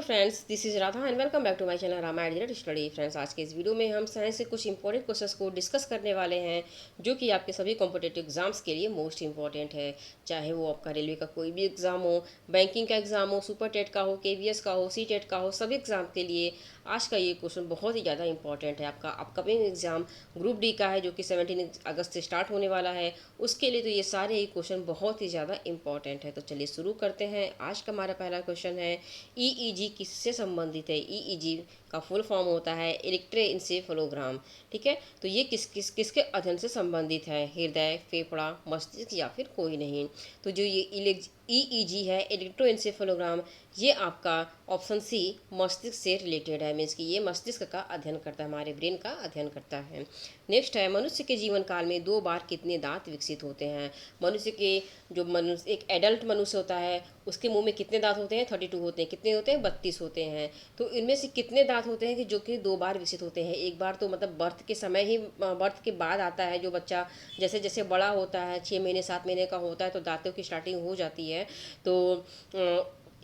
Friends, this is Radha and welcome back to my channel Rama editor study. Friends, आज के इस video में हम साइंस से कुछ इंपॉर्टेंट क्वेश्चंस को डिस्कस करने वाले हैं जो कि आपके सभी कॉम्पिटिटिव एग्जाम्स के लिए मोस्ट इंपॉर्टेंट है। चाहे वो आपका रेलवे का कोई भी एग्जाम हो, बैंकिंग का एग्जाम हो, सुपर टेट का हो, केवीएस का हो, सी टेट का हो, सभी एग्जाम के लिए आज का ये क्वेश्चन बहुत ही ज़्यादा इंपॉर्टेंट है। आपका अपकमिंग एग्जाम ग्रुप डी का है जो कि 17 अगस्त से स्टार्ट होने वाला है। उसके लिए तो ये सारे ही क्वेश्चन बहुत ही ज़्यादा इंपॉर्टेंट है। तो चलिए शुरू करते हैं। आज का हमारा पहला क्वेश्चन है, ईईजी किससे संबंधित है। ईईजी का फुल फॉर्म होता है इलेक्ट्रोएन्सेफेलोग्राम। ठीक है, तो ये किसके अध्ययन से संबंधित है। हृदय, फेफड़ा, मस्तिष्क या फिर कोई नहीं। तो जो ये ईईजी है, इलेक्ट्रोएन्सेफेलोग्राम, ये आपका ऑप्शन सी मस्तिष्क से रिलेटेड है। मीन्स कि ये मस्तिष्क का अध्ययन करता है, हमारे ब्रेन का अध्ययन करता है। नेक्स्ट है, मनुष्य के जीवन काल में 2 बार कितने दांत विकसित होते हैं। मनुष्य के जो मनुष्य एक एडल्ट मनुष्य होता है उसके मुंह में कितने दांत होते हैं। 32 होते हैं। कितने होते हैं? 32 होते हैं। तो इनमें से कितने दांत होते हैं कि जो कि 2 बार विकसित होते हैं। एक बार तो मतलब बर्थ के समय ही, बर्थ के बाद आता है। जो बच्चा जैसे जैसे बड़ा होता है, 6 महीने 7 महीने का होता है, तो दांतों की स्टार्टिंग हो जाती है। तो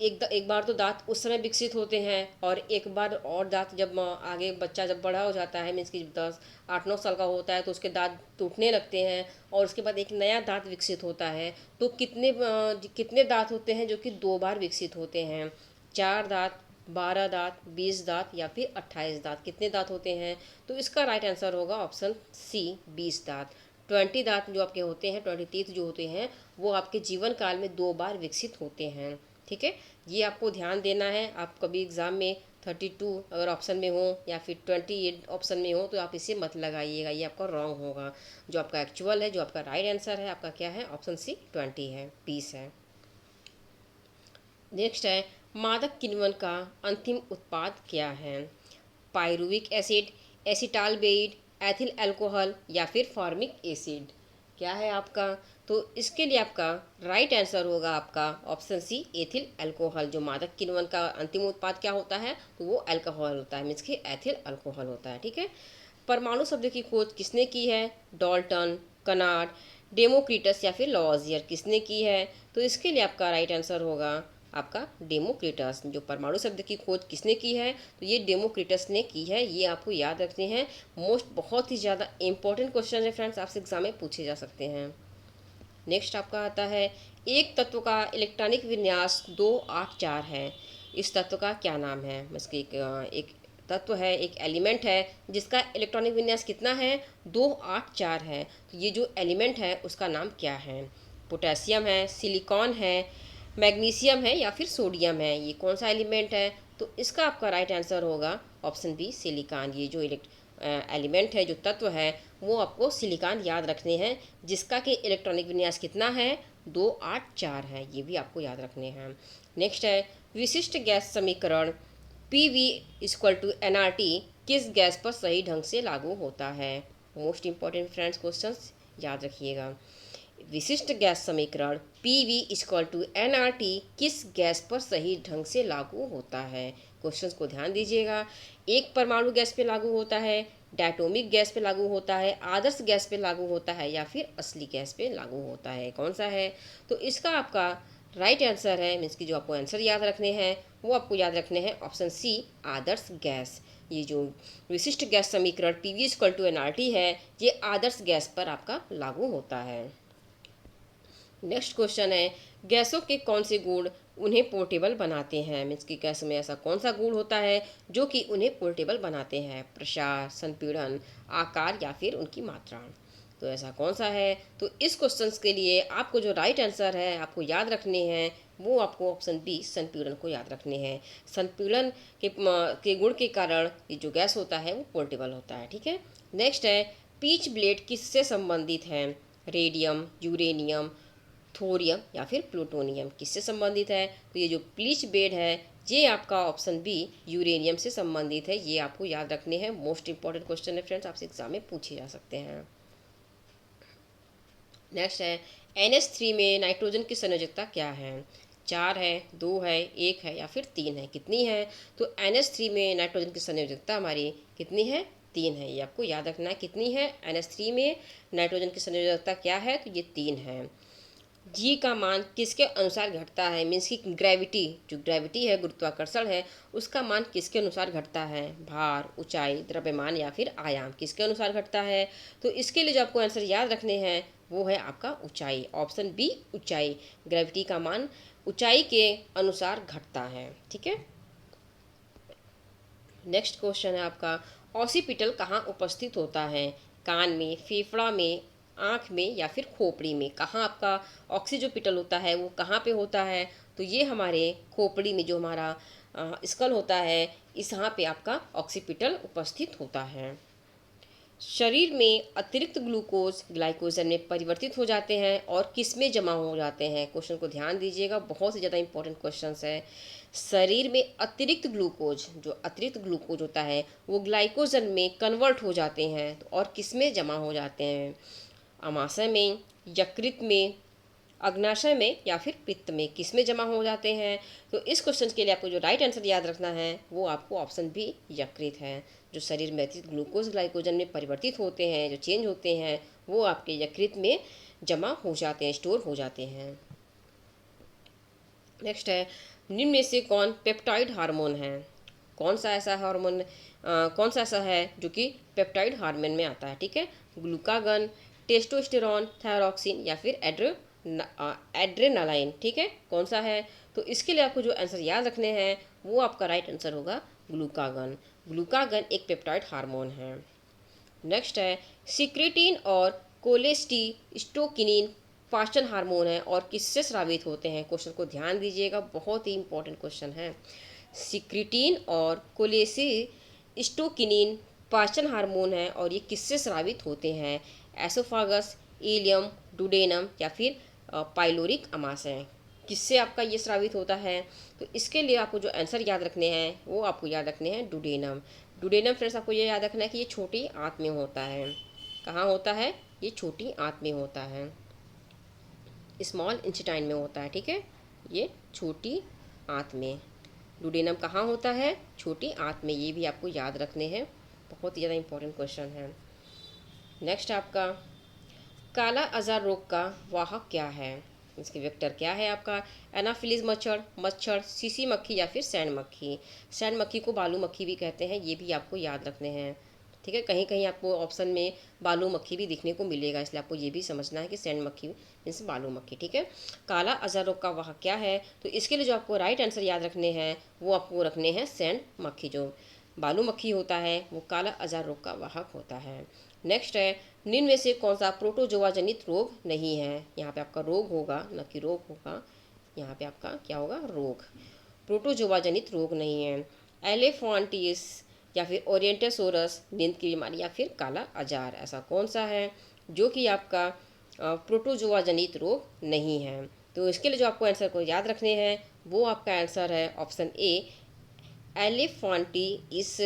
एक बार तो दांत उस समय विकसित होते हैं, और एक बार और दांत जब आगे बच्चा जब बड़ा हो जाता है, मीन्स कि 10 8 9 साल का होता है, तो उसके दांत टूटने लगते हैं और उसके बाद एक नया दांत विकसित होता है। तो कितने दांत होते हैं जो कि 2 बार विकसित होते हैं। 4 दांत, 12 दांत, 20 दांत या फिर 28 दांत। कितने दांत होते हैं? तो इसका राइट आंसर होगा ऑप्शन सी, 20 दांत। 20 दांत जो आपके होते हैं, 20 टीथ जो होते हैं, वो आपके जीवन काल में 2 बार विकसित होते हैं। ठीक है, ये आपको ध्यान देना है। आप कभी एग्ज़ाम में 32 अगर ऑप्शन में हो या फिर 28 ऑप्शन में हो तो आप इसे मत लगाइएगा, ये आपका रॉन्ग होगा। जो आपका एक्चुअल है, जो आपका राइट आंसर है, आपका क्या है? ऑप्शन सी 20 है, 20 है। नेक्स्ट है, मादक किण्वन का अंतिम उत्पाद क्या है। पायरुविक एसिड, एसिटालडेहाइड, एथिल अल्कोहल या फिर फॉर्मिक एसिड। क्या है आपका? तो इसके लिए आपका राइट आंसर होगा आपका ऑप्शन सी, एथिल अल्कोहल। जो मादक किण्वन का अंतिम उत्पाद क्या होता है? तो वो अल्कोहल होता है, मीन्स कि एथिल अल्कोहल होता है। ठीक है, परमाणु शब्द की खोज किसने की है। डॉल्टन, कनाड, डेमोक्रिटस या फिर लॉजियर। किसने की है? तो इसके लिए आपका राइट आंसर होगा आपका डेमोक्रिटस। जो परमाणु शब्द की खोज किसने की है? तो ये डेमोक्रिटस ने की है। ये आपको याद रखने हैं। बहुत ही ज़्यादा इंपॉर्टेंट क्वेश्चन है फ्रेंड्स, आपसे एग्जाम में पूछे जा सकते हैं। नेक्स्ट आपका आता है, एक तत्व का इलेक्ट्रॉनिक विन्यास 284 है। इस तत्व का क्या नाम है? इसकी एक तत्व है, एक एलिमेंट है जिसका इलेक्ट्रॉनिक विन्यास कितना है? 284 है। तो ये जो एलिमेंट है उसका नाम क्या है? पोटेशियम है, सिलिकॉन है, मैग्नीशियम है या फिर सोडियम है। ये कौन सा एलिमेंट है? तो इसका आपका राइट आंसर होगा ऑप्शन बी, सिलिकॉन। ये जो एलिमेंट है, जो तत्व है, वो आपको सिलिकॉन याद रखने हैं, जिसका कि इलेक्ट्रॉनिक विन्यास कितना है? 284 है। ये भी आपको याद रखने हैं। नेक्स्ट है, विशिष्ट गैस समीकरण P V equal to N R T किस गैस पर सही ढंग से लागू होता है। मोस्ट इंपॉर्टेंट फ्रेंड्स क्वेश्चन याद रखिएगा। विशिष्ट गैस समीकरण P V equal to N R T किस गैस पर सही ढंग से लागू होता है। क्वेश्चंस को ध्यान दीजिएगा। एक परमाणु गैस पे लागू होता है, डायटोमिक गैस पे लागू होता है, आदर्श गैस पे लागू होता है या फिर असली गैस पे लागू होता है। कौन सा है? तो इसका आपका राइट आंसर है, मीन्स की जो आपको आंसर याद रखने हैं वो आपको याद रखने हैं ऑप्शन सी, आदर्श गैस। ये जो विशिष्ट गैस समीकरण P V equal to N R T है, ये आदर्श गैस पर आपका लागू होता है। नेक्स्ट क्वेश्चन है, गैसों के कौन से गुण उन्हें पोर्टेबल बनाते हैं। मीन्स की गैस में ऐसा कौन सा गुण होता है जो कि उन्हें पोर्टेबल बनाते हैं। प्रसार, संपीड़न, आकार या फिर उनकी मात्रा। तो ऐसा कौन सा है? तो इस क्वेश्चन के लिए आपको जो राइट आंसर है आपको याद रखने हैं, वो आपको ऑप्शन बी, संपीड़न को याद रखने हैं। संपीड़न के गुण के कारण ये जो गैस होता है वो पोर्टेबल होता है। ठीक है, नेक्स्ट है, पीच ब्लेड किससे संबंधित है। रेडियम, यूरेनियम, थोरियम या फिर प्लूटोनियम। किससे संबंधित है? तो ये जो प्लीच बेड है, ये आपका ऑप्शन बी, यूरेनियम से संबंधित है। ये आपको याद रखने हैं। मोस्ट इंपॉर्टेंट क्वेश्चन है फ्रेंड्स, आपसे एग्जाम में पूछे जा सकते हैं। नेक्स्ट है, NH3 में नाइट्रोजन की संयोजकता क्या है। 4 है, 2 है, 1 है या फिर 3 है। कितनी है? तो NH3 में नाइट्रोजन की संयोजकता हमारी कितनी है? 3 है। ये आपको याद रखना है। कितनी है? NH3 में नाइट्रोजन की संयोजकता क्या है? तो ये 3 है। जी का मान किसके अनुसार घटता है, मीन्स की ग्रेविटी, जो ग्रेविटी है, गुरुत्वाकर्षण है, उसका मान किसके अनुसार घटता है, भार, ऊंचाई, द्रव्यमान या फिर आयाम, किसके अनुसार घटता है। तो इसके लिए जो आपको आंसर याद रखने हैं वो है आपका ऊंचाई, ऑप्शन बी ऊंचाई। ग्रेविटी का मान ऊंचाई के अनुसार घटता है, ठीक है। नेक्स्ट क्वेश्चन है आपका, ऑसिपिटल कहाँ उपस्थित होता है, कान में, फेफड़ा में, आँख में या फिर खोपड़ी में। कहाँ आपका ऑक्सीजोपिटल होता है वो कहाँ पे होता है, तो ये हमारे खोपड़ी में, जो हमारा स्कल होता है, इस यहाँ पे आपका ऑक्सीपिटल उपस्थित होता है। शरीर में अतिरिक्त ग्लूकोज ग्लाइकोजन में परिवर्तित हो जाते हैं और किस में जमा हो जाते हैं। क्वेश्चन को ध्यान दीजिएगा, बहुत ही ज़्यादा इंपॉर्टेंट क्वेश्चन है। शरीर में अतिरिक्त ग्लूकोज, जो अतिरिक्त ग्लूकोज होता है वो ग्लाइकोजन में कन्वर्ट हो जाते हैं, तो और किस में जमा हो जाते हैं, आमाशय में, यकृत में, अग्नाशय में या फिर पित्त में, किस में जमा हो जाते हैं। तो इस क्वेश्चन के लिए आपको जो राइट आंसर याद रखना है वो आपको ऑप्शन बी यकृत है। जो शरीर में अतिरिक्त ग्लूकोज ग्लाइकोजन में परिवर्तित होते हैं, जो चेंज होते हैं, वो आपके यकृत में जमा हो जाते हैं, स्टोर हो जाते हैं। नेक्स्ट है, निम्न में से कौन पेप्टाइड हार्मोन है। कौन सा ऐसा हार्मोन, कौन सा ऐसा है जो कि पेप्टाइड हार्मोन में आता है, ठीक है। ग्लूकागन, टेस्टोस्टेरॉन, थायरॉक्सिन या फिर एड्रेनालाइन, ठीक है, कौन सा है। तो इसके लिए आपको जो आंसर याद रखने हैं वो आपका राइट आंसर होगा ग्लूकागन। ग्लूकागन एक पेप्टाइड हार्मोन है। नेक्स्ट है, सिक्रेटिन और कोलेस्टिस्टोकिनिन पाचन हार्मोन है और किससे स्रावित होते हैं। क्वेश्चन को ध्यान दीजिएगा, बहुत ही इंपॉर्टेंट क्वेश्चन है। सिक्रेटिन और कोलेस्टिस्टोकिनिन पाचन हार्मोन है और ये किससे स्रावित होते हैं, एसोफागस, इलियम, डुडेनम या फिर पाइलोरिक अमाशय, किससे आपका ये स्रावित होता है। तो इसके लिए आपको जो आंसर याद रखने हैं वो आपको याद रखने हैं डुडेनम। डुडेनम फ्रेंड्स आपको ये याद रखना है कि ये छोटी आंत में होता है। कहाँ होता है, ये छोटी आंत में होता है, स्मॉल इंटेस्टाइन में होता है, ठीक है, ये छोटी आंत में। डुडेनम कहाँ होता है, छोटी आंत में, ये भी आपको याद रखने हैं, बहुत ही ज़्यादा इंपॉर्टेंट क्वेश्चन है। नेक्स्ट आपका, काला अज़ार रोग का वाहक क्या है, इसके वेक्टर क्या है आपका, एनाफिलीज मच्छर, मच्छर, सीसी मक्खी या फिर सैंड मक्खी। सैंड मक्खी को बालू मक्खी भी कहते हैं, ये भी आपको याद रखने हैं, ठीक है। कहीं कहीं आपको ऑप्शन में बालू मक्खी भी दिखने को मिलेगा, इसलिए आपको ये भी समझना है कि सैंड मक्खी मीन्स बालू मक्खी, ठीक है। काला अज़ार रोग का वाहक क्या है, तो इसके लिए जो आपको राइट आंसर याद रखने हैं वो आपको रखने हैं सैंड मक्खी। जो बालू मक्खी होता है वो काला अज़ार रोग का वाहक होता है। नेक्स्ट है, निम्न में से कौन सा प्रोटोजोआ जनित रोग नहीं है। यहाँ पे आपका रोग होगा, न कि रोग होगा, यहाँ पे आपका क्या होगा, रोग। प्रोटोजोआ जनित रोग नहीं है। एलेफांटिस या फिर ओरिएंटोसोरस नींद की बीमारी या फिर काला अजार, ऐसा कौन सा है जो कि आपका प्रोटोजोआ जनित रोग नहीं है। तो इसके लिए जो आपको आंसर को याद रखने हैं वो आपका आंसर है ऑप्शन ए एलिफांटिस,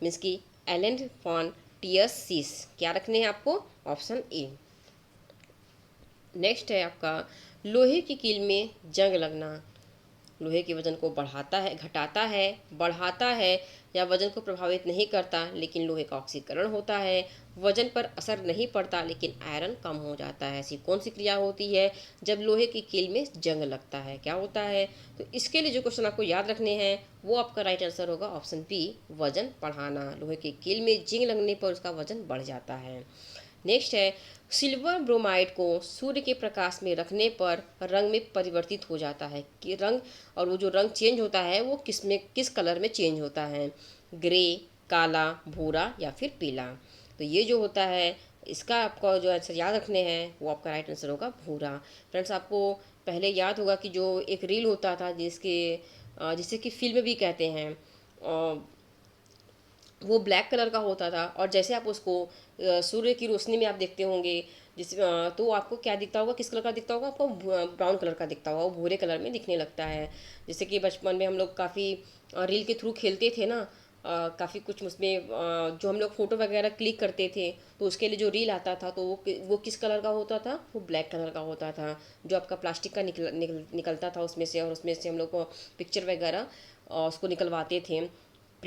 मीन्स की एलेफांटियसिस, क्या रखने हैं आपको, ऑप्शन ए। नेक्स्ट है आपका, लोहे की कील में जंग लगना। लोहे के वजन को बढ़ाता है, घटाता है, बढ़ाता है या वजन को प्रभावित नहीं करता, लेकिन लोहे का ऑक्सीकरण होता है। वजन पर असर नहीं पड़ता लेकिन आयरन कम हो जाता है। ऐसी कौन सी क्रिया होती है जब लोहे की कील में जंग लगता है, क्या होता है। तो इसके लिए जो क्वेश्चन आपको याद रखने हैं वो आपका राइट आंसर होगा ऑप्शन बी वजन बढ़ाना। लोहे की कील में जिंग लगने पर उसका वजन बढ़ जाता है। नेक्स्ट है, सिल्वर ब्रोमाइड को सूर्य के प्रकाश में रखने पर रंग में परिवर्तित हो जाता है कि रंग, और वो जो रंग चेंज होता है वो किस में, किस कलर में चेंज होता है, ग्रे, काला, भूरा या फिर पीला। तो ये जो होता है इसका आपको जो आंसर याद रखने हैं वो आपका राइट आंसर होगा भूरा। फ्रेंड्स आपको पहले याद होगा कि जो एक रील होता था जिसे कि फिल्म भी कहते हैं, वो ब्लैक कलर का होता था, और जैसे आप उसको सूर्य की रोशनी में आप देखते होंगे तो आपको क्या दिखता होगा, किस कलर का दिखता होगा, आपको ब्राउन कलर का दिखता होगा, वो भूरे कलर में दिखने लगता है। जैसे कि बचपन में हम लोग काफ़ी रील के थ्रू खेलते थे ना, काफ़ी कुछ उसमें जो हम लोग फ़ोटो वगैरह क्लिक करते थे तो उसके लिए जो रील आता था तो वो किस कलर का होता था, वो ब्लैक कलर का होता था। जो आपका प्लास्टिक का निकलता था उसमें से, और उसमें से हम लोग को पिक्चर वगैरह उसको निकलवाते थे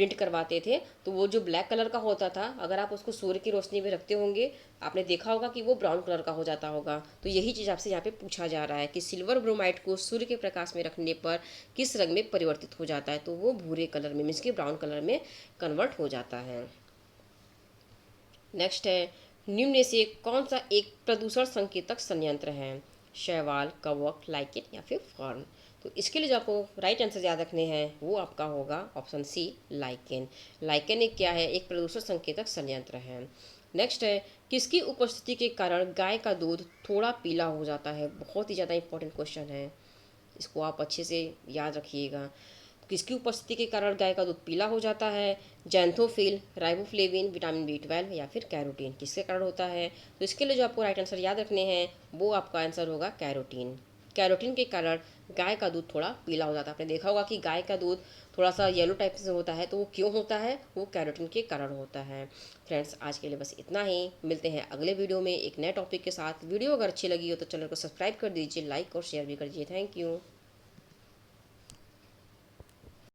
प्रिंट करवाते थे, तो वो जो ब्लैक कलर का होता था, अगर आप उसको सूर्य की रोशनी में रखते होंगे, आपने देखा होगा कि वो ब्राउन कलर का हो जाता होगा। तो यही चीज़ आपसे यहाँ पे पूछा जा रहा है कि सिल्वर ब्रोमाइड को सूर्य के प्रकाश में रखने पर किस रंग में परिवर्तित हो जाता है, तो वो भूरे कलर में, मीन्स कि ब्राउन कलर में कन्वर्ट हो जाता है। नेक्स्ट है, निम्न में से कौन सा एक प्रदूषण संकेतक संयंत्र है? शैवाल, कवक, लाइकेन या फिर फर्न? तो इसके लिए जो आपको राइट आंसर याद रखने हैं वो आपका होगा ऑप्शन सी, लाइकेन। लाइकेन एक क्या है? एक प्रदूषण संकेतक संयंत्र है। नेक्स्ट है, किसकी उपस्थिति के कारण गाय का दूध थोड़ा पीला हो जाता है? बहुत ही ज़्यादा इंपॉर्टेंट क्वेश्चन है, इसको आप अच्छे से याद रखिएगा। किसकी उपस्थिति के कारण गाय का दूध पीला हो जाता है? जैंथोफिल, राइबोफ्लेविन, विटामिन बी 12 या फिर कैरोटीन? किसके कारण होता है? तो इसके लिए जो आपको राइट आंसर याद रखने हैं वो आपका आंसर होगा कैरोटीन। कैरोटीन के कारण गाय का दूध थोड़ा पीला हो जाता है। आपने देखा होगा कि गाय का दूध थोड़ा सा येलो टाइप से होता है, तो वो क्यों होता है? वो कैरोटीन के कारण होता है। फ्रेंड्स, आज के लिए बस इतना ही। मिलते हैं अगले वीडियो में एक नए टॉपिक के साथ। वीडियो अगर अच्छी लगी हो तो चैनल को सब्सक्राइब कर दीजिए, लाइक और शेयर भी कर दीजिए। Thank you.